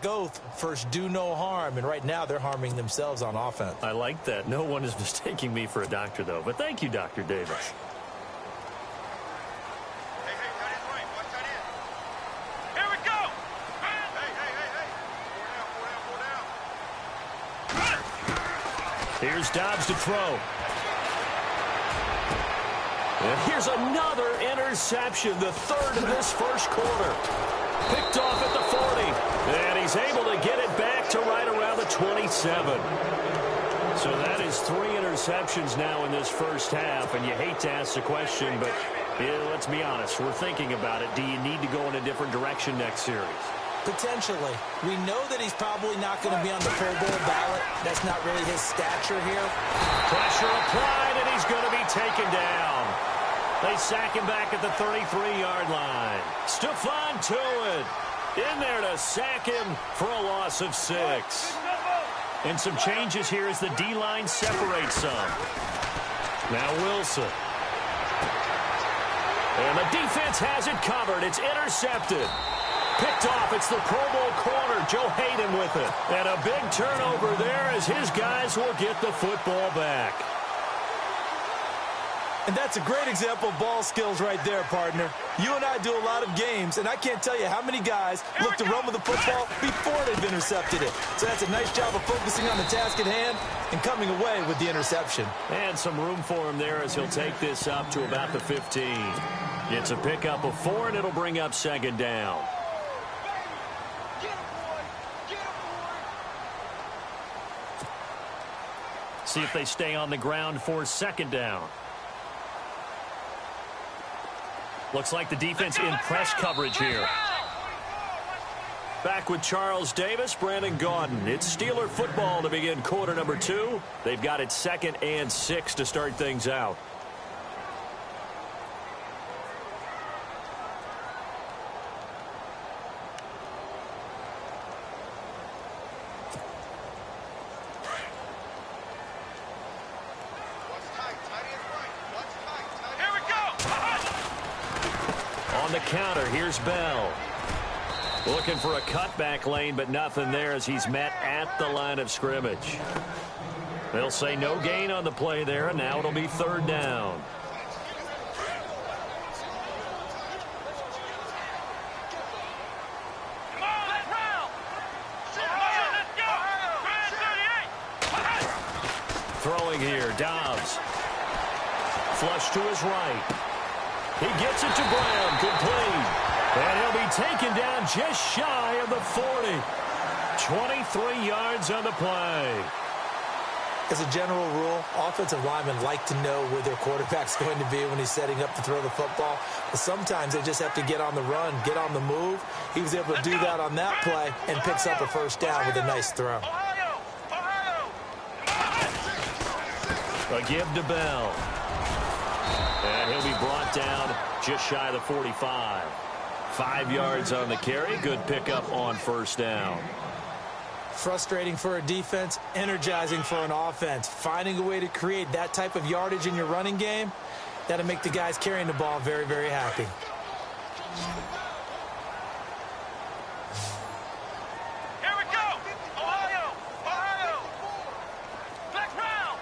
Hippocratic oath, first do no harm, and right now they're harming themselves on offense. I like that. No one is mistaking me for a doctor, though, but thank you, Dr. Davis. Hey, tight end right. Watch tight end. Here we go. Hey. Four down. Here's Dobbs to throw. And here's another interception, the third of this first quarter. Picked off at the 40. And he's able to get it back to right around the 27. So that is 3 interceptions now in this first half. And you hate to ask the question, but let's be honest. We're thinking about it. Do you need to go in a different direction next series? Potentially. We know that he's probably not going to be on the Pro Bowl ballot. That's not really his stature here. Pressure applied, and he's going to be taken down. They sack him back at the 33-yard line. Stephon Tuitt in there to sack him for a loss of 6. And some changes here as the D-line separates some. Now Wilson. And the defense has it covered. It's intercepted. Picked off. It's the Pro Bowl corner, Joe Hayden, with it. And a big turnover there as his guys will get the football back. And that's a great example of ball skills right there, partner. You and I do a lot of games, and I can't tell you how many guys look to run with the football before they've intercepted it. So that's a nice job of focusing on the task at hand and coming away with the interception. And some room for him there as he'll take this up to about the 15. It's a pickup of 4, and it'll bring up second down. See if they stay on the ground for second down. Looks like the defense in press coverage here. Back with Charles Davis, Brandon Gaudin. It's Steeler football to begin quarter number 2. They've got it 2nd and 6 to start things out. The counter, here's Bell. Looking for a cutback lane, but nothing there as he's met at the line of scrimmage. They'll say no gain on the play there, and now it'll be third down. Throwing here, Dobbs. Flush to his right. He gets it to Brown, complete. And he'll be taken down just shy of the 40. 23 yards on the play. As a general rule, offensive linemen like to know where their quarterback's going to be when he's setting up to throw the football. But sometimes they just have to get on the run, get on the move. He was able to do that on that play and picks up a first down with a nice throw. A give to Bell. And he'll be brought down just shy of the 45. 5 yards on the carry. Good pickup on first down. Frustrating for a defense, energizing for an offense. Finding a way to create that type of yardage in your running game, that'll make the guys carrying the ball very, very happy. Here we go! Ohio! Flex round!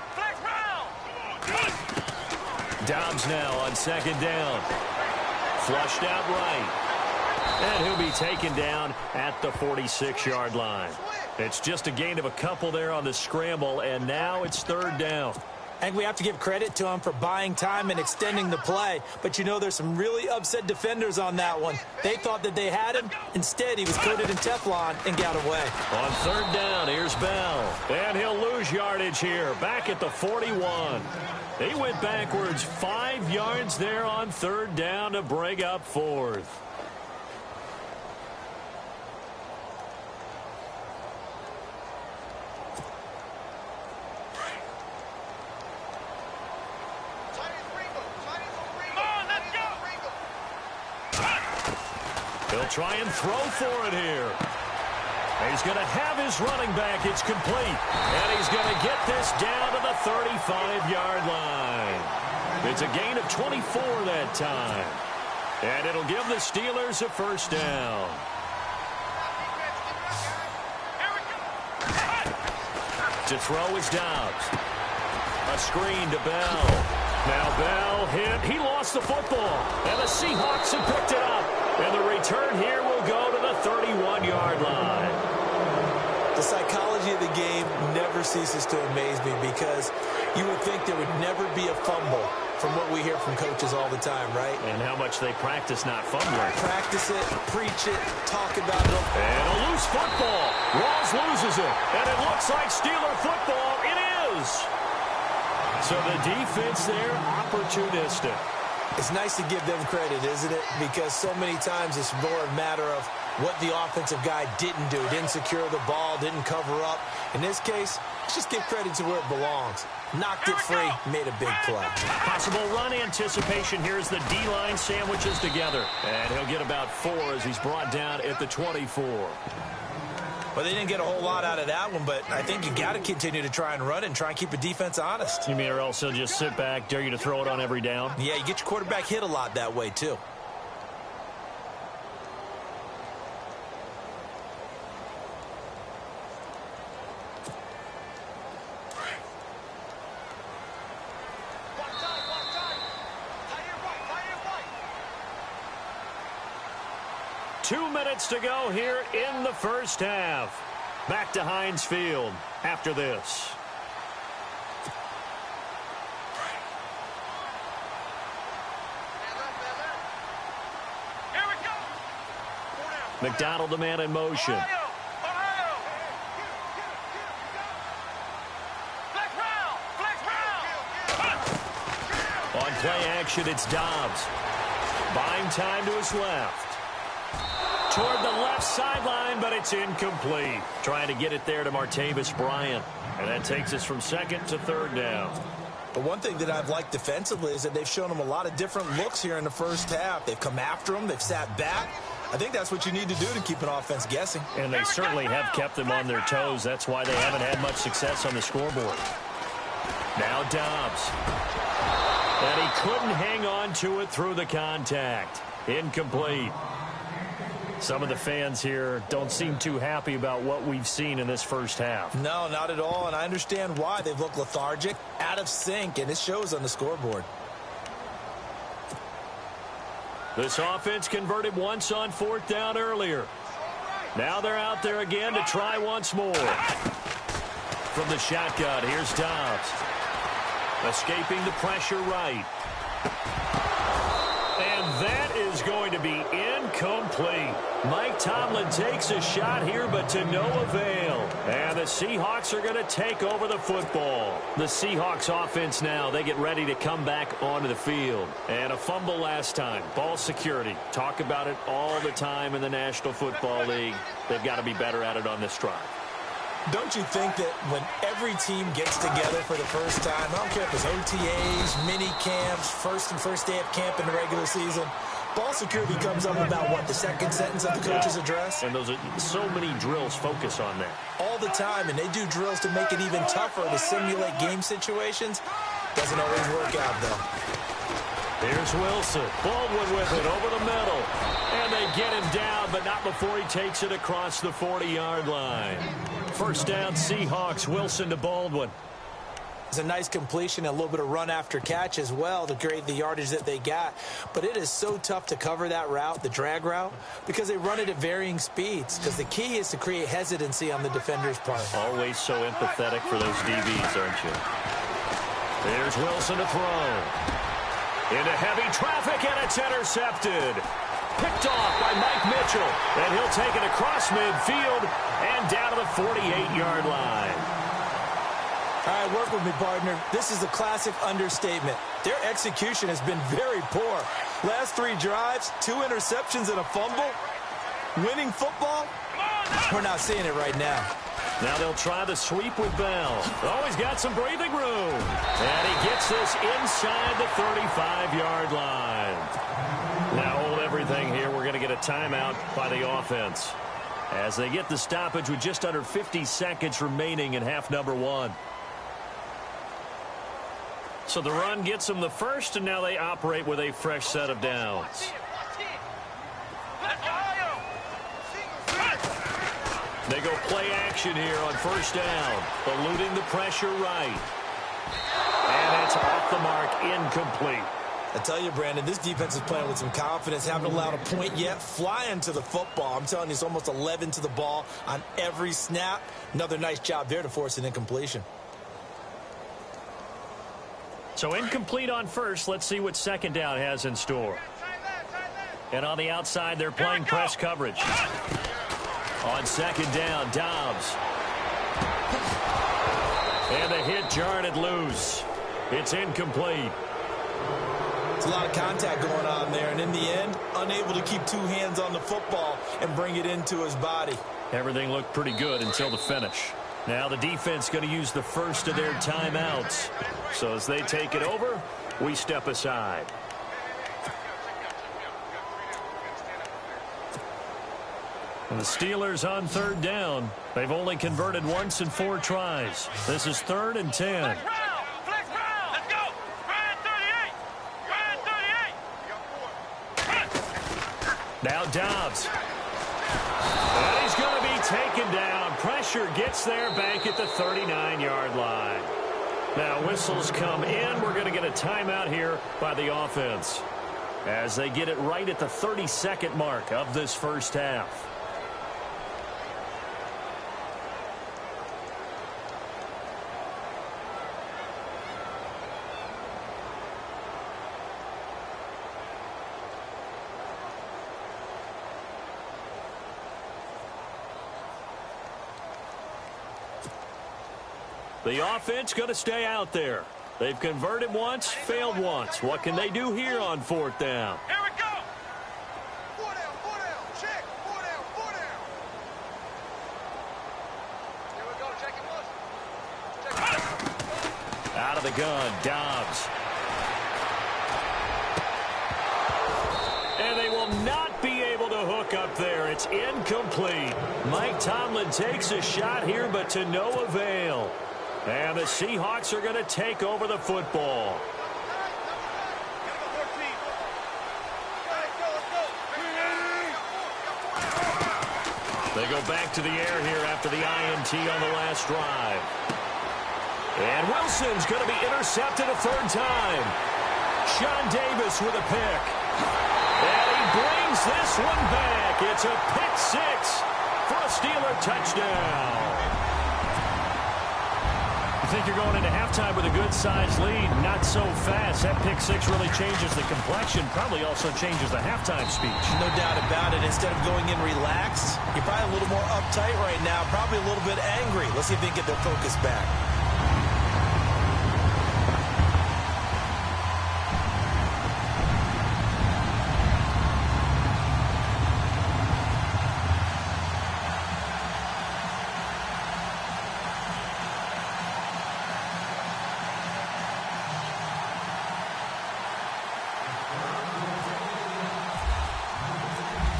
Dobbs now on second down. Flushed out right. And he'll be taken down at the 46-yard line. It's just a gain of a couple there on the scramble, and now it's third down. I think we have to give credit to him for buying time and extending the play. But, you know, there's some really upset defenders on that one. They thought that they had him. Instead, he was coated in Teflon and got away. On third down, here's Bell. And he'll lose yardage here, back at the 41. He went backwards 5 yards there on third down to bring up fourth. He'll try and throw for it here. He's going to have his running back. It's complete. And he's going to get this down to the 35-yard line. It's a gain of 24 that time. And it'll give the Steelers a first down. To throw is Dobbs. A screen to Bell. Now Bell hit. He lost the football. And the Seahawks have picked it up. And the return here will go to the 31-yard line. The psychology of the game never ceases to amaze me because you would think there would never be a fumble from what we hear from coaches all the time, right? And how much they practice not fumbling. Practice it, preach it, talk about it. And a loose football. Rawls loses it. And it looks like Steeler football. It is. So the defense there, opportunistic. It's nice to give them credit, isn't it? Because so many times it's more a matter of what the offensive guy didn't do. Didn't secure the ball, didn't cover up. In this case, let's just give credit to where it belongs. Knocked it free, made a big play. Possible run anticipation. Here's the D-line sandwiches together. And he'll get about 4 as he's brought down at the 24. Well, they didn't get a whole lot out of that one, but I think you got to continue to try and run and try and keep the defense honest. You mean or else he'll just sit back, dare you to throw it on every down? Yeah, you get your quarterback hit a lot that way, too. Two minutes to go here in the first half. Back to Heinz Field after this. Here we go. McDonald, the man in motion. Ohio. Flex round. On play action, it's Dobbs. Buying time to his left. Toward the left sideline, but it's incomplete. Trying to get it there to Martavis Bryant. And that takes us from second to third down. The one thing that I've liked defensively is that they've shown them a lot of different looks here in the first half. They've come after them. They've sat back. I think that's what you need to do to keep an offense guessing. And they certainly have kept them on their toes. That's why they haven't had much success on the scoreboard. Now Dobbs. And he couldn't hang on to it through the contact. Incomplete. Some of the fans here don't seem too happy about what we've seen in this first half. No, not at all, and I understand why. They've looked lethargic, out of sync, and it shows on the scoreboard. This offense converted once on fourth down earlier. Now they're out there again to try once more. From the shotgun, here's Dobbs. Escaping the pressure right. And that is going to be incomplete. Mike Tomlin takes a shot here, but to no avail. And the Seahawks are going to take over the football. The Seahawks offense now, they get ready to come back onto the field. And a fumble last time. Ball security. Talk about it all the time in the National Football League. They've got to be better at it on this drive. Don't you think that when every team gets together for the first time, I don't care if it's OTAs, mini camps, first day of camp in the regular season, ball security comes up about, what, the second sentence of the coach's address? And those are so many drills focus on that. All the time, and they do drills to make it even tougher to simulate game situations. Doesn't always work out, though. Here's Wilson. Baldwin with it over the middle. And they get him down, but not before he takes it across the 40-yard line. First down, Seahawks. Wilson to Baldwin. It's a nice completion, a little bit of run after catch as well to create the yardage that they got. But it is so tough to cover that route, the drag route, because they run it at varying speeds. Because the key is to create hesitancy on the defender's part. Always so empathetic for those DBs, aren't you? There's Wilson to throw. Into heavy traffic, and it's intercepted. Picked off by Mike Mitchell. And he'll take it across midfield and down to the 48-yard line. All right, work with me, partner. This is a classic understatement. Their execution has been very poor. Last 3 drives, 2 interceptions and a fumble. Winning football? We're not seeing it right now. Now they'll try the sweep with Bell. Oh, he's got some breathing room. And he gets this inside the 35-yard line. Now hold everything here. We're going to get a timeout by the offense as they get the stoppage with just under 50 seconds remaining in half number 1. So the run gets them the first, and now they operate with a fresh set of downs. They go play action here on first down. Eluding the pressure right. And it's off the mark, incomplete. I tell you, Brandon, this defense is playing with some confidence. Haven't allowed a point yet. Flying to the football. I'm telling you, it's almost 11 to the ball on every snap. Another nice job there to force an incompletion. So incomplete on first. Let's see what second down has in store. And on the outside, they're playing press coverage. On second down, Dobbs. And the hit jarred it loose. It's incomplete. It's a lot of contact going on there, and in the end, unable to keep two hands on the football and bring it into his body. Everything looked pretty good until the finish. Now the defense going to use the first of their timeouts. So as they take it over, we step aside. And the Steelers on third down. They've only converted once in 4 tries. This is 3rd and 10. Now Dobbs. And he's going to be taken down. Pressure gets there back at the 39-yard line. Now whistles come in. We're going to get a timeout here by the offense as they get it right at the 32nd mark of this first half. The offense going to stay out there. They've converted once, failed once. What can they do here on 4th down? Here we go. 4 down, 4 down. Check. 4 down, 4 down. Here we go. Check it once. Out of the gun, Dobbs. And they will not be able to hook up there. It's incomplete. Mike Tomlin takes a shot here, but to no avail. And the Seahawks are going to take over the football. They go back to the air here after the INT on the last drive. And Wilson's going to be intercepted a 3rd time. Sean Davis with a pick. And he brings this one back. It's a pick 6 for a Steeler touchdown. I think you're going into halftime with a good-sized lead. Not so fast. That pick 6 really changes the complexion. Probably also changes the halftime speech. No doubt about it. Instead of going in relaxed, you're probably a little more uptight right now. Probably a little bit angry. Let's see if they can get their focus back.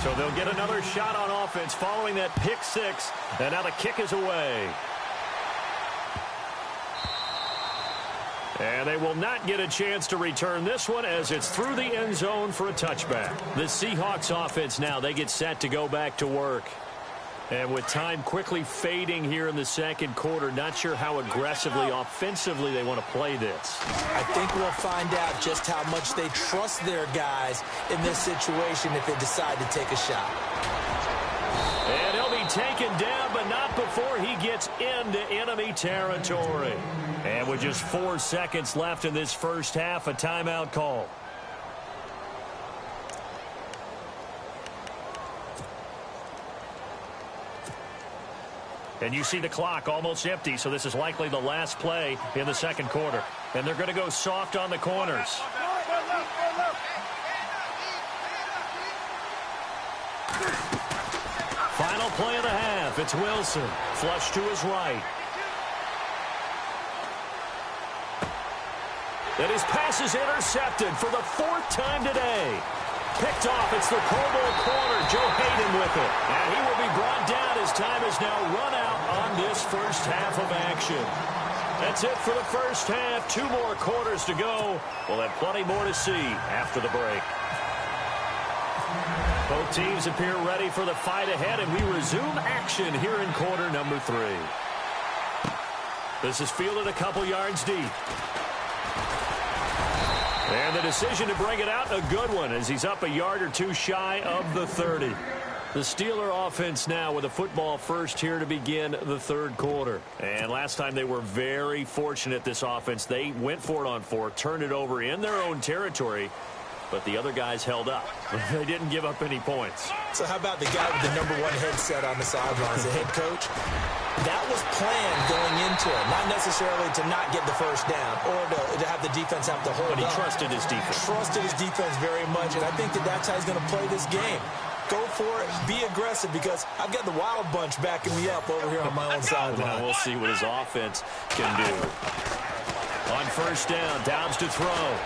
So they'll get another shot on offense following that pick 6. And now the kick is away. And they will not get a chance to return this one as it's through the end zone for a touchback. The Seahawks offense now, they get set to go back to work. And with time quickly fading here in the second quarter, not sure how aggressively, offensively they want to play this. I think we'll find out just how much they trust their guys in this situation if they decide to take a shot. And he'll be taken down, but not before he gets into enemy territory. And with just 4 seconds left in this first half, a timeout call. And you see the clock almost empty, so this is likely the last play in the second quarter. And they're going to go soft on the corners. Final play of the half. It's Wilson. Flush to his right. And his pass is intercepted for the 4th time today. Picked off. It's the Pro Bowl corner, Joe Hayden with it. And he will be brought down as time is now run out on this first half of action. That's it for the first half. 2 more quarters to go. We'll have plenty more to see after the break. Both teams appear ready for the fight ahead, and we resume action here in quarter number 3. This is fielded a couple yards deep. And the decision to bring it out, a good one, as he's up a yard or two shy of the 30. The Steeler offense now with a football first here to begin the third quarter. And last time they were very fortunate, this offense. They went for it on 4, turned it over in their own territory, but the other guys held up. They didn't give up any points. So how about the guy with the #1 headset on the sidelines, the head coach? That was planned going into it, not necessarily to not get the first down or to have the defense have to hold But he up. trusted his defense. Trusted his defense very much, and I think that's how he's going to play this game. Go for it, be aggressive, because I've got the Wild Bunch backing me up over here on my own sideline. Now we'll see what his offense can do. On first down, Downs to throw.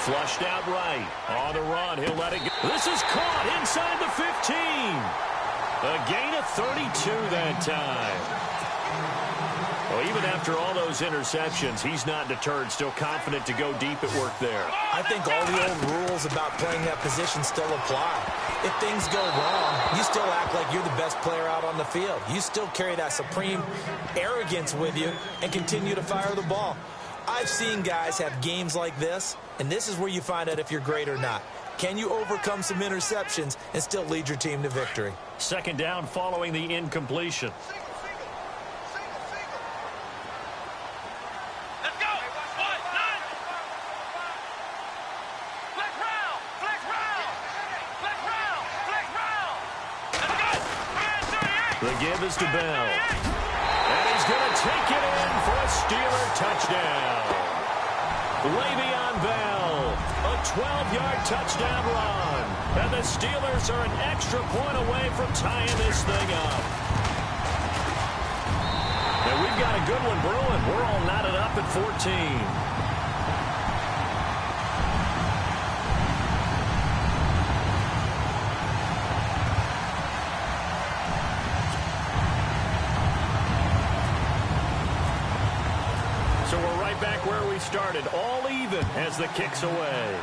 Flushed out right. On the run, he'll let it go. This is caught inside the 15. A gain of 32 that time. Well, even after all those interceptions, he's not deterred, still confident to go deep at work there. I think all the old rules about playing that position still apply. If things go wrong, you still act like you're the best player out on the field. You still carry that supreme arrogance with you and continue to fire the ball. I've seen guys have games like this, and this is where you find out if you're great or not. Can you overcome some interceptions and still lead your team to victory? Second down following the incompletion. Let's go. One, nine. Flex round. Flex round. Flex round. Flex round. Let's go. Man 38. The give is to Bell. And he's going to take it in for a Steeler touchdown. Le'Veon Bell, a 12-yard touchdown run. And the Steelers are an extra point away from tying this thing up. And we've got a good one brewing. We're all knotted up at 14. So we're right back where we started, all even as the kick's away.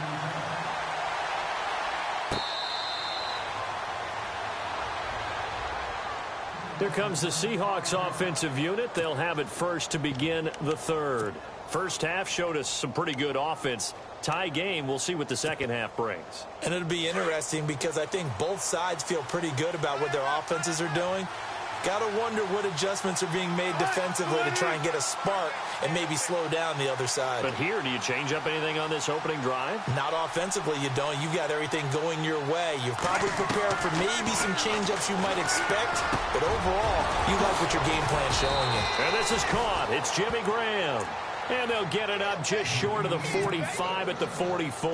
Here comes the Seahawks offensive unit. They'll have it first to begin the third. First half showed us some pretty good offense. Tie game, we'll see what the second half brings. And it'll be interesting because I think both sides feel pretty good about what their offenses are doing. Got to wonder what adjustments are being made defensively to try and get a spark and maybe slow down the other side. But here, do you change up anything on this opening drive? Not offensively, you don't. You've got everything going your way. You've probably prepared for maybe some change-ups you might expect, but overall, you like what your game plan's showing you. And this is caught. It's Jimmy Graham. And they'll get it up just short of the 45 at the 44.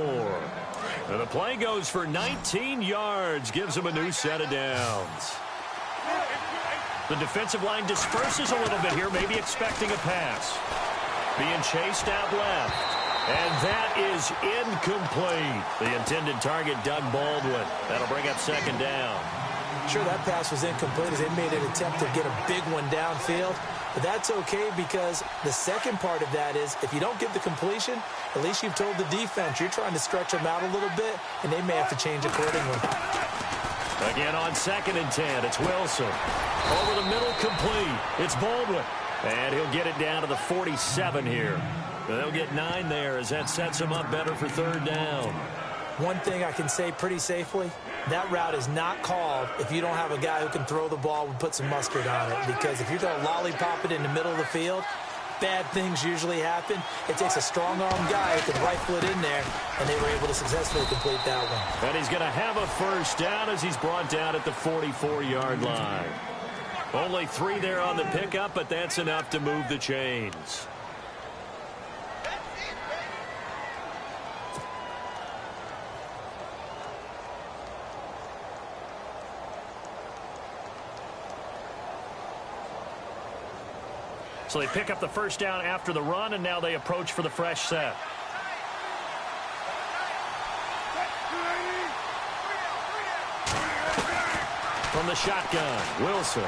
And the play goes for 19 yards, gives them a new set of downs. The defensive line disperses a little bit here, maybe expecting a pass. Being chased out left. And that is incomplete. The intended target, Doug Baldwin. That'll bring up second down. Sure, that pass was incomplete as they made an attempt to get a big one downfield. But that's okay because the second part of that is if you don't get the completion, at least you've told the defense you're trying to stretch them out a little bit, and they may have to change accordingly. Again on 2nd and 10, it's Wilson. Over the middle, complete. It's Baldwin. And he'll get it down to the 47 here. They'll get 9 there as that sets him up better for third down. One thing I can say pretty safely, that route is not called if you don't have a guy who can throw the ball and put some mustard on it. Because if you're going to lollipop it in the middle of the field, bad things usually happen. It takes a strong-arm guy who can rifle it in there, and they were able to successfully complete that one. And he's going to have a first down as he's brought down at the 44-yard line. Only 3 there on the pickup, but that's enough to move the chains. So they pick up the first down after the run, and now they approach for the fresh set. From the shotgun, Wilson.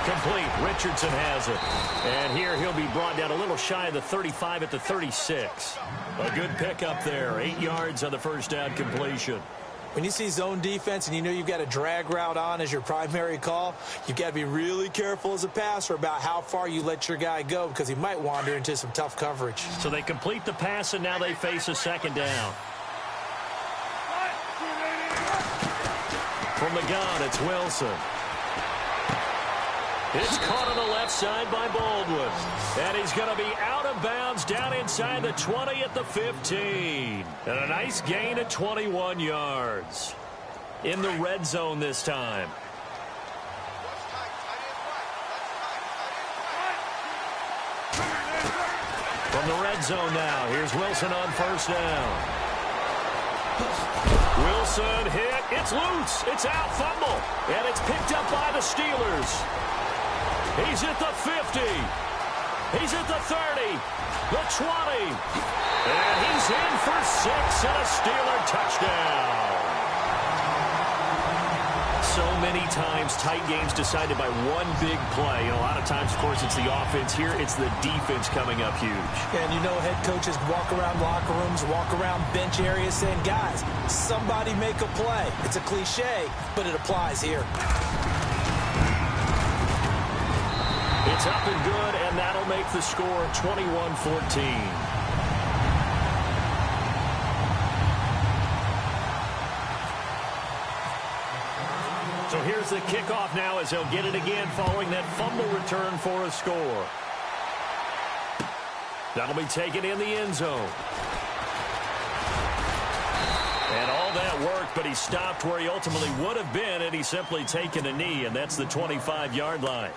Complete. Richardson has it. And here he'll be brought down a little shy of the 35 at the 36. A good pickup there. 8 yards on the first down completion. When you see zone defense and you know you've got a drag route on as your primary call, you've got to be really careful as a passer about how far you let your guy go because he might wander into some tough coverage. So they complete the pass, and now they face a second down. From the gun, it's Wilson. It's caught on the left side by Baldwin. And he's going to be out of bounds down inside the 20 at the 15. And a nice gain of 21 yards. In the red zone this time. From the red zone now, here's Wilson on first down. Wilson hit. It's loose. It's out. Fumble. And it's picked up by the Steelers. He's at the 50. He's at the 30. The 20. And he's in for 6 and a Steeler touchdown. So many times tight games decided by one big play. A lot of times, of course, it's the offense. Here, it's the defense coming up huge. And you know head coaches walk around locker rooms, walk around bench areas saying, guys, somebody make a play. It's a cliche, but it applies here. It's up and good, and that'll make the score 21-14. So here's the kickoff now as they'll get it again following that fumble return for a score. That'll be taken in the end zone. And all that worked, but he stopped where he ultimately would have been had he simply taken a knee, and that's the 25-yard line.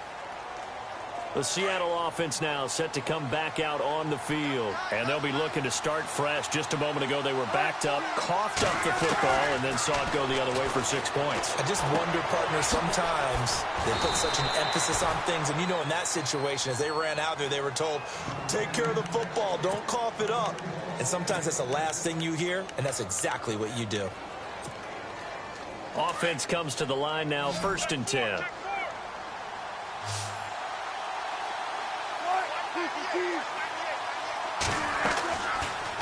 The Seattle offense now set to come back out on the field. And they'll be looking to start fresh. Just a moment ago, they were backed up, coughed up the football, and then saw it go the other way for 6 points. I just wonder, partner, sometimes they put such an emphasis on things. And, you know, in that situation, as they ran out there, they were told, take care of the football, don't cough it up. And sometimes that's the last thing you hear, and that's exactly what you do. Offense comes to the line now, 1st and 10.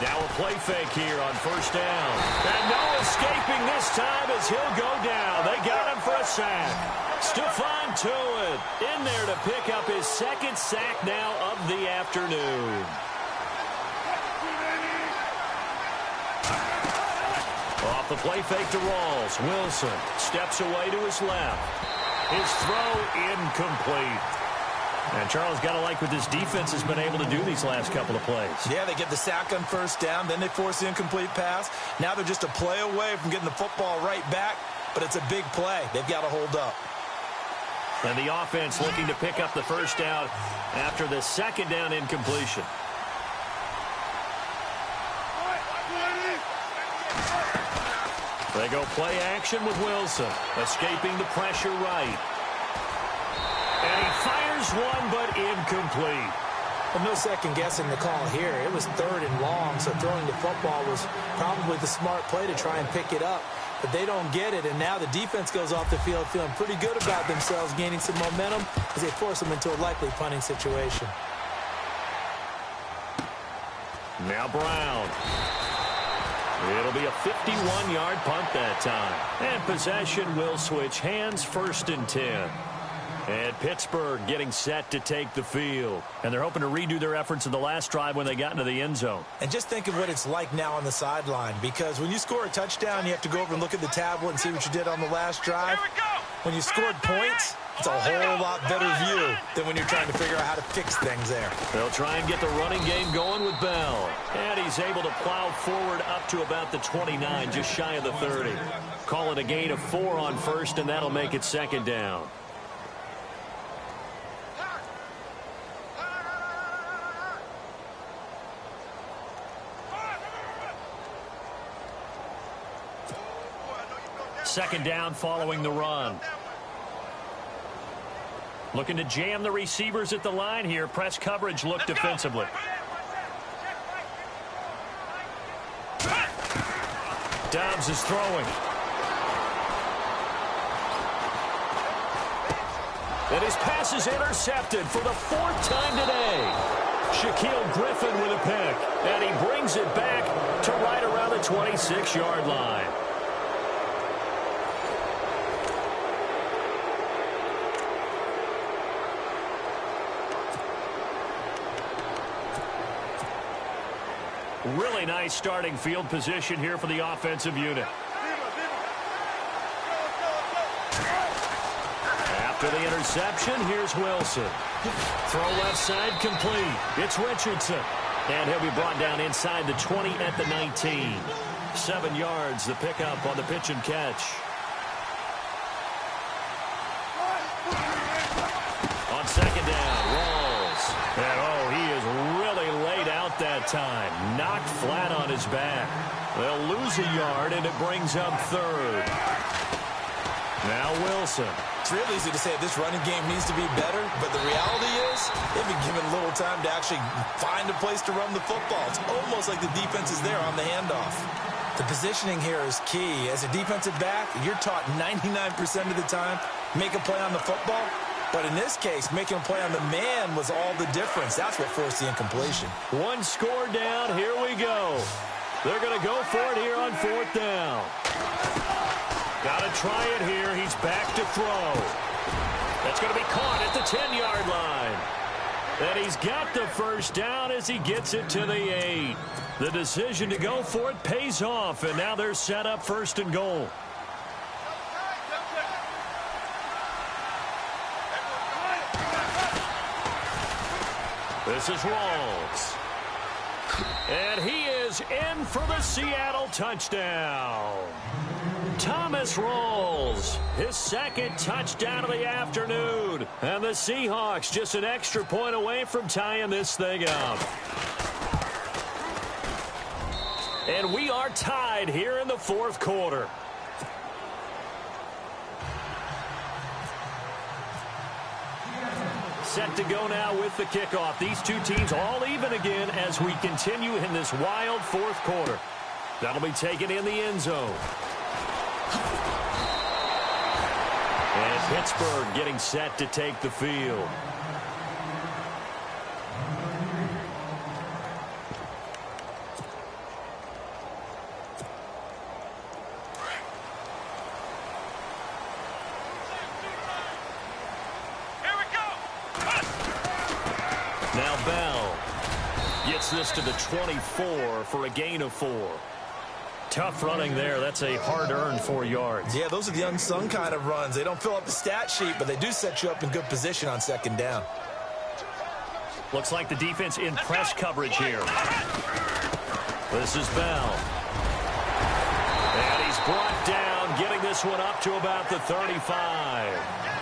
Now a play fake here on first down. And no escaping this time as he'll go down. They got him for a sack. Stephon Tuitt in there to pick up his 2nd sack now of the afternoon. Off the play fake to Rawls. Wilson steps away to his left. His throw incomplete. And Charles, got to like what this defense has been able to do these last couple of plays. Yeah, they get the sack on first down, then they force the incomplete pass. Now they're just a play away from getting the football right back, but it's a big play. They've got to hold up. And the offense looking to pick up the first down after the 2nd down incompletion. They go play action with Wilson, escaping the pressure right. And he fires one, but incomplete. Well, no second guessing the call here. It was 3rd and long, so throwing the football was probably the smart play to try and pick it up. But they don't get it, and now the defense goes off the field feeling pretty good about themselves, gaining some momentum as they force them into a likely punting situation. Now Brown. It'll be a 51-yard punt that time. And possession will switch hands, 1st and 10. And Pittsburgh getting set to take the field. And they're hoping to redo their efforts in the last drive when they got into the end zone. And just think of what it's like now on the sideline. Because when you score a touchdown, you have to go over and look at the tablet and see what you did on the last drive. When you scored points, it's a whole lot better view than when you're trying to figure out how to fix things there. They'll try and get the running game going with Bell. And he's able to plow forward up to about the 29, just shy of the 30. Call it a gain of 4 on first, and that'll make it 2nd down. Second down following the run. Looking to jam the receivers at the line here. Press coverage look defensively. Dobbs is throwing. And his pass is intercepted for the 4th time today. Shaquille Griffin with a pick. And he brings it back to right around the 26-yard line. Really nice starting field position here for the offensive unit. After the interception, here's Wilson. Throw left side complete. It's Richardson. And he'll be brought down inside the 20 at the 19. 7 yards, the pickup on the pitch and catch. On second down, Rawls. And he is really laid out that time. Knocked flat on his back. They'll lose a yard, and it brings up third. Now Wilson. It's real easy to say this running game needs to be better, but the reality is they've been given little time to actually find a place to run the football. It's almost like the defense is there on the handoff. The positioning here is key. As a defensive back, you're taught 99% of the time, make a play on the football. But in this case, making a play on the man was all the difference. That's what forced the incompletion. One score down. Here we go. They're going to go for it here on 4th down. Got to try it here. He's back to throw. That's going to be caught at the 10-yard line. And he's got the first down as he gets it to the 8. The decision to go for it pays off, and now they're set up 1st and goal. This is Rawls. And he is in for the Seattle touchdown. Thomas Rawls, his 2nd touchdown of the afternoon. And the Seahawks just an extra point away from tying this thing up. And we are tied here in the 4th quarter. Set to go now with the kickoff. These two teams all even again as we continue in this wild 4th quarter. That'll be taken in the end zone. And Pittsburgh getting set to take the field. Now Bell gets this to the 24 for a gain of 4. Tough running there. That's a hard-earned 4 yards. Yeah, those are the unsung kind of runs. They don't fill up the stat sheet, but they do set you up in good position on 2nd down. Looks like the defense in press coverage here. This is Bell. And he's brought down, getting this one up to about the 35.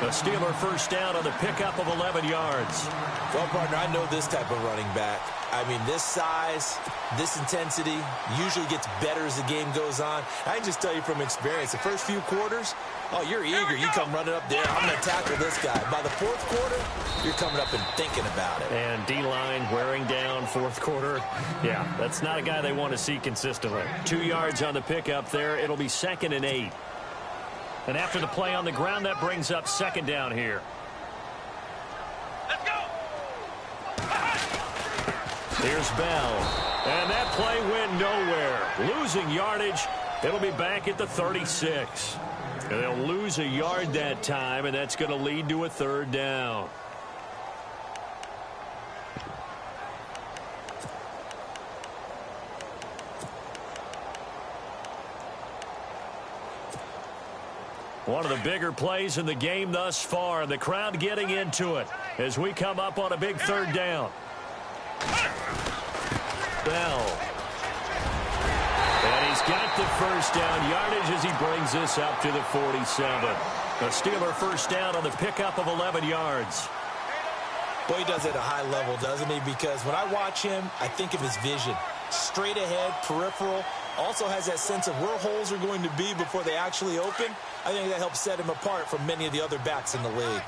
A Steeler first down on the pickup of 11 yards. Well, partner, I know this type of running back. I mean, this size, this intensity usually gets better as the game goes on. I can just tell you from experience, the first few quarters, you're eager. You come running up there. I'm going to tackle this guy. By the 4th quarter, you're coming up and thinking about it. And D-line wearing down 4th quarter. Yeah, that's not a guy they want to see consistently. 2 yards on the pickup there. It'll be 2nd and 8. And after the play on the ground, that brings up 2nd down here. Let's go. Here's Bell. And that play went nowhere. Losing yardage. It'll be back at the 36. And they'll lose a yard that time, and that's going to lead to a 3rd down. One of the bigger plays in the game thus far, and the crowd getting into it as we come up on a big 3rd down. Bell. And he's got the first down yardage as he brings this up to the 47. A Steeler first down on the pickup of 11 yards. Boy, he does it at a high level, doesn't he? Because when I watch him, I think of his vision. Straight ahead, peripheral. Also has that sense of where holes are going to be before they actually open. I think that helps set him apart from many of the other backs in the league.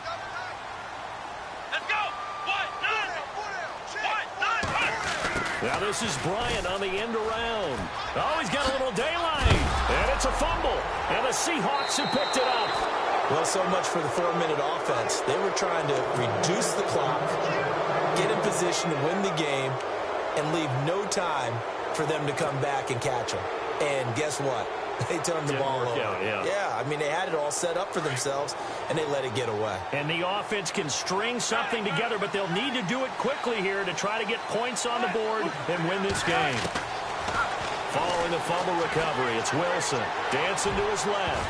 Let's go. 1-9. Now this is Bryant on the end around. Oh, he's got a little daylight. And it's a fumble. And the Seahawks have picked it up. Well, so much for the 4-minute offense. They were trying to reduce the clock, get in position to win the game, and leave no time for them to come back and catch them. And guess what? They turned the ball over. Yeah, I mean, they had it all set up for themselves, and they let it get away. And the offense can string something together, but they'll need to do it quickly here to try to get points on the board and win this game. Following the fumble recovery, it's Wilson dancing to his left.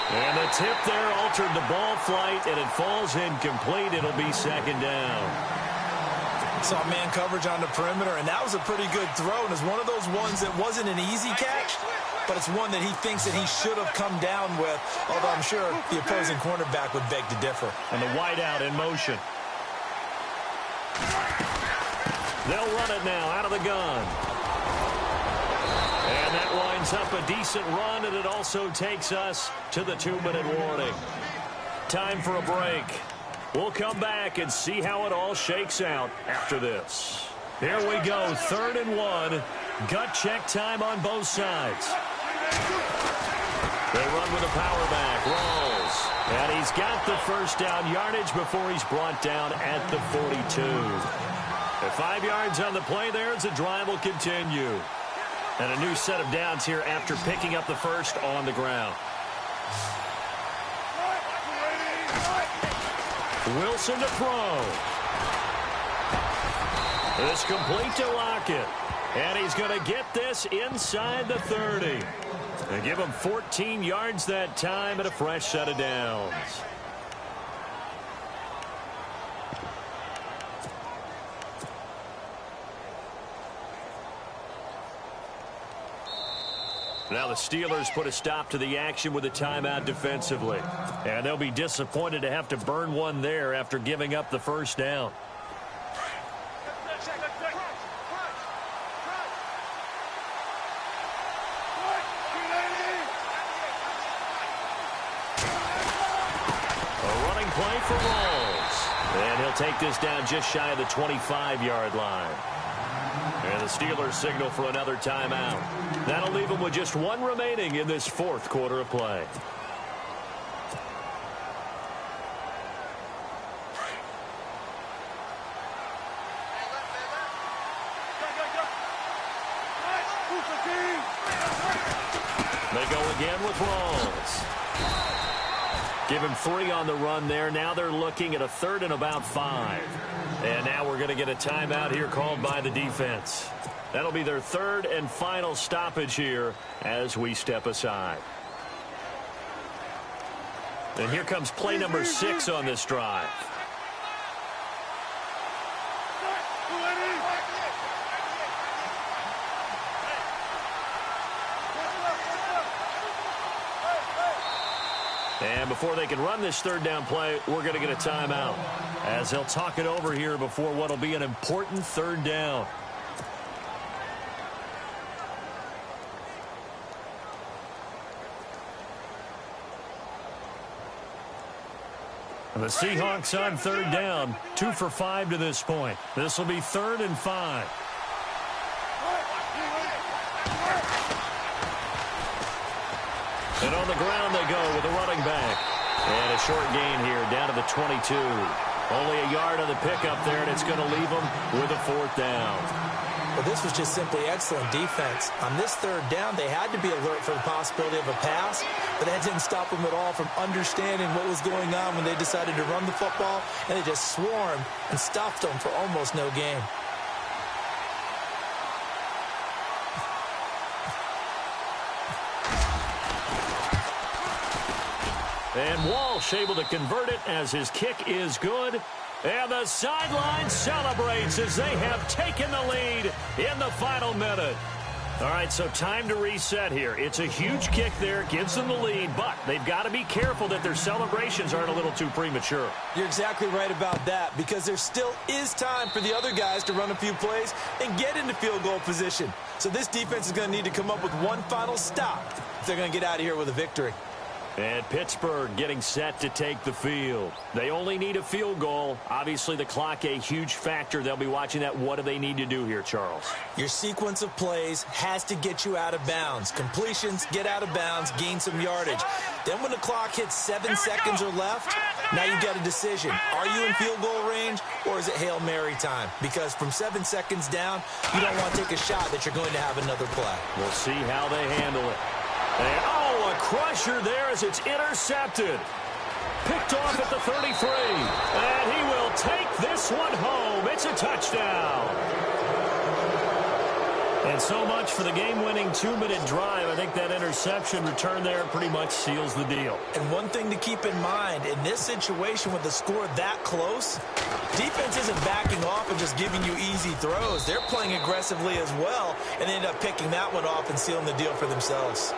And the tip there altered the ball flight, and it falls incomplete. It'll be second down. Saw man coverage on the perimeter, and that was a pretty good throw. And it's one of those ones that wasn't an easy catch, but it's one that he thinks that he should have come down with, although I'm sure the opposing cornerback would beg to differ. And the wideout in motion. They'll run it now out of the gun. And that winds up a decent run, and it also takes us to the 2-minute warning. Time for a break. We'll come back and see how it all shakes out after this. Here we go, 3rd and 1. Gut check time on both sides. They run with a power back, rolls. And he's got the first down yardage before he's brought down at the 42. At 5 yards on the play there as the drive will continue. And a new set of downs here after picking up the first on the ground. Wilson to throw. It's complete to Lockett. And he's going to get this inside the 30. They give him 14 yards that time and a fresh set of downs. Now the Steelers put a stop to the action with a timeout defensively. And they'll be disappointed to have to burn one there after giving up the first down. A running play for Rawls. And he'll take this down just shy of the 25-yard line. And the Steelers signal for another timeout. That'll leave them with just one remaining in this 4th quarter of play. They go again with Rawls. Give him 3 on the run there. Now they're looking at a 3rd and about 5. And now we're going to get a timeout here called by the defense. That'll be their 3rd and final stoppage here as we step aside. And here comes play number 6 on this drive. And before they can run this 3rd down play, we're going to get a timeout as they'll talk it over here before what will be an important 3rd down. And the Seahawks on 3rd down, 2 for 5 to this point. This will be 3rd and 5. And on the ground they go with a running back. And a short gain here down to the 22. Only a yard on the pickup there, and it's going to leave them with a 4th down. Well, this was just simply excellent defense. On this 3rd down, they had to be alert for the possibility of a pass, but that didn't stop them at all from understanding what was going on when they decided to run the football, and they just swarmed and stuffed them for almost no gain. And Walsh able to convert it as his kick is good. And the sideline celebrates as they have taken the lead in the final minute. All right, so time to reset here. It's a huge kick there, gives them the lead, but they've got to be careful that their celebrations aren't a little too premature. You're exactly right about that, because there still is time for the other guys to run a few plays and get into field goal position. So this defense is going to need to come up with one final stop if they're going to get out of here with a victory. And Pittsburgh getting set to take the field. They only need a field goal. Obviously, the clock a huge factor. They'll be watching that. What do they need to do here, Charles? Your sequence of plays has to get you out of bounds. Completions, get out of bounds, gain some yardage. Then when the clock hits 7 seconds or left, now you've got a decision. Are you in field goal range, or is it Hail Mary time? Because from 7 seconds down, you don't want to take a shot that you're going to have another play. We'll see how they handle it. And, oh, a crusher there as it's intercepted. Picked off at the 33. And he will take this one home. It's a touchdown. And so much for the game-winning 2-minute drive. I think that interception return there pretty much seals the deal. And one thing to keep in mind, in this situation with the score that close, defense isn't backing off and just giving you easy throws. They're playing aggressively as well, and they end up picking that one off and sealing the deal for themselves.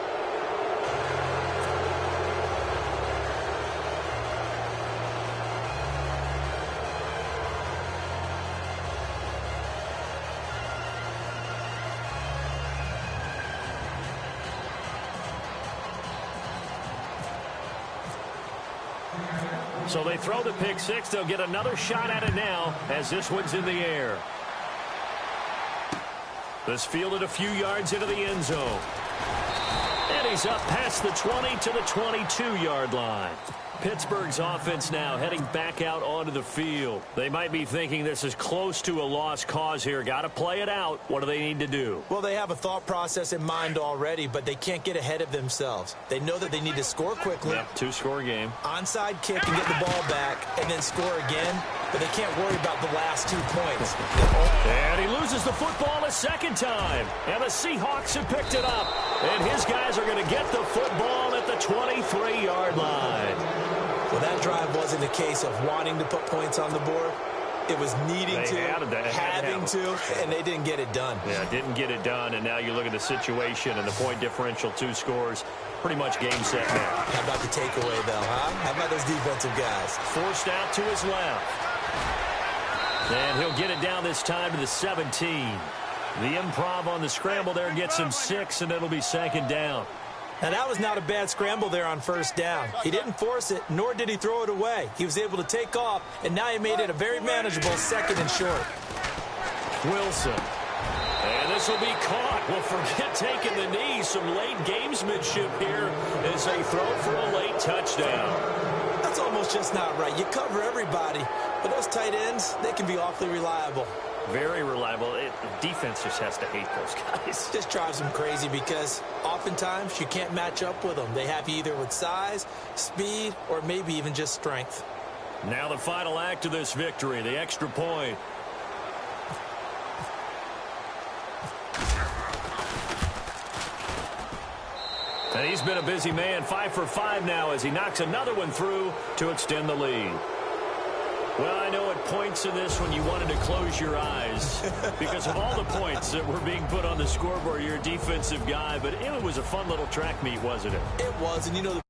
So they throw the pick six. They'll get another shot at it now as this one's in the air. This fielded a few yards into the end zone. And he's up past the 20 to the 22-yard line. Pittsburgh's offense now heading back out onto the field. They might be thinking this is close to a lost cause here. Got to play it out. What do they need to do? Well, they have a thought process in mind already, but they can't get ahead of themselves. They know that they need to score quickly. Yep, two-score game. Onside kick and get the ball back and then score again, but they can't worry about the last 2 points. And he loses the football a second time. And the Seahawks have picked it up. And his guys are going to get the football at the 23-yard line. Well, that drive wasn't a case of wanting to put points on the board. It was needing having to, and they didn't get it done. Yeah, didn't get it done, and now you look at the situation and the point differential, 2 scores, pretty much game, set, match. How about the takeaway, though, huh? How about those defensive guys? Forced out to his left. And he'll get it down this time to the 17. The improv on the scramble there gets him 6, and it'll be second down. Now, that was not a bad scramble there on first down. He didn't force it, nor did he throw it away. He was able to take off, and now he made it a very manageable second and short. Wilson. And this will be caught. Well, forget taking the knee. Some late gamesmanship here as they throw for a late touchdown. That's almost just not right. You cover everybody, but those tight ends, they can be awfully reliable. Very reliable. Defense just has to hate those guys. Just drives them crazy because oftentimes you can't match up with them. They have you either with size, speed, or maybe even just strength. Now the final act of this victory, the extra point. And he's been a busy man, 5 for 5 now as he knocks another one through to extend the lead. Well, I know at points in this when you wanted to close your eyes because of all the points that were being put on the scoreboard. You're a defensive guy, but it was a fun little track meet, wasn't it? It was, and you know, the